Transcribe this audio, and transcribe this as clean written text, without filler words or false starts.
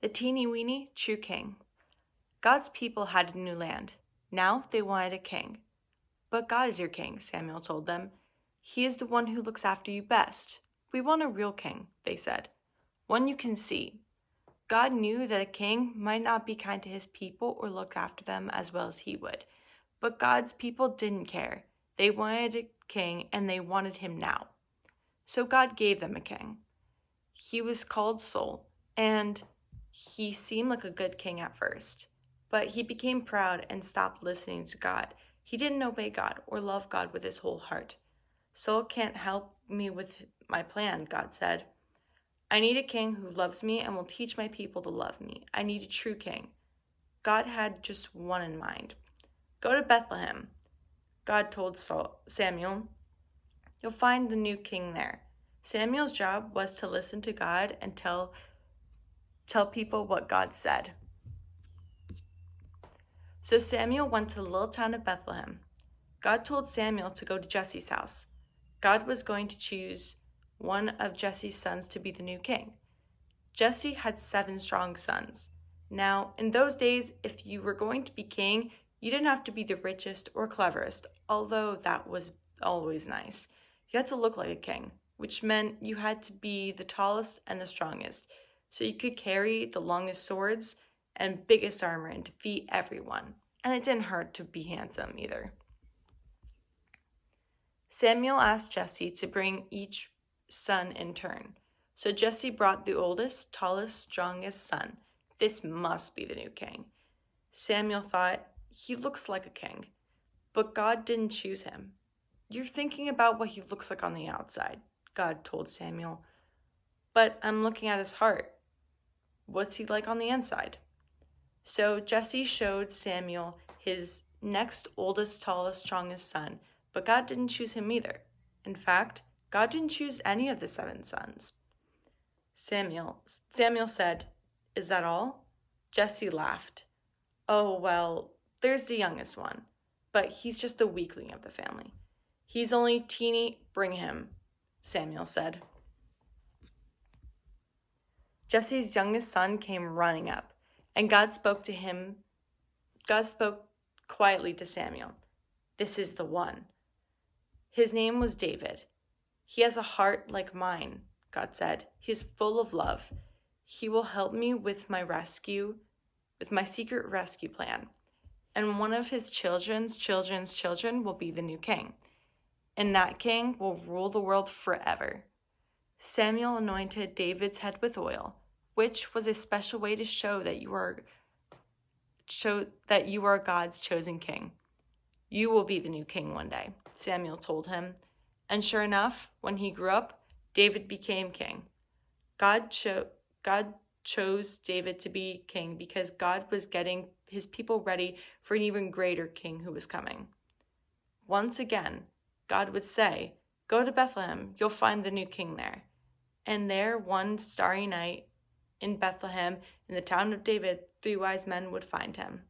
The teeny-weeny true king. God's people had a new land. Now they wanted a king. But God is your king, Samuel told them. He is the one who looks after you best. We want a real king, they said. One you can see. God knew that a king might not be kind to his people or look after them as well as he would. But God's people didn't care. They wanted a king and they wanted him now. So God gave them a king. He was called Saul, and he seemed like a good king at first. But he became proud and stopped listening to God. He didn't obey God or love God with his whole heart. Saul can't help me with my plan, God said. I need a king who loves me and will teach my people to love me. I need a true king. God had just one in mind. Go to Bethlehem, God told Samuel. You'll find the new king there. Samuel's job was to listen to God and tell people what God said. So Samuel went to the little town of Bethlehem. God told Samuel to go to Jesse's house. God was going to choose one of Jesse's sons to be the new king. Jesse had 7 strong sons. Now, in those days, if you were going to be king, you didn't have to be the richest or cleverest, although that was always nice. You had to look like a king, which meant you had to be the tallest and the strongest, so you could carry the longest swords and biggest armor and defeat everyone. And it didn't hurt to be handsome either. Samuel asked Jesse to bring each son in turn. So Jesse brought the oldest, tallest, strongest son. This must be the new king. Samuel thought, he looks like a king, but God didn't choose him. You're thinking about what he looks like on the outside, God told Samuel. But I'm looking at his heart. What's he like on the inside? So Jesse showed Samuel his next oldest, tallest, strongest son, but God didn't choose him either. In fact, God didn't choose any of the 7 sons. Samuel said, Is that all? Jesse laughed. Oh, well, there's the youngest one, but he's just a weakling of the family. He's only teeny, bring him, Samuel said. Jesse's youngest son came running up, and God spoke quietly to Samuel. This is the one. His name was David. He has a heart like mine, God said. He is full of love. He will help me with my secret rescue plan. And one of his children's children will be the new king. And that king will rule the world forever. Samuel anointed David's head with oil, which was a special way to show that you are God's chosen king. You will be the new king one day, Samuel told him. And sure enough, when he grew up, David became king. God chose David to be king because God was getting his people ready for an even greater king who was coming. Once again, God would say, Go to Bethlehem, you'll find the new king there. And there, one starry night in Bethlehem, in the town of David, 3 wise men would find him.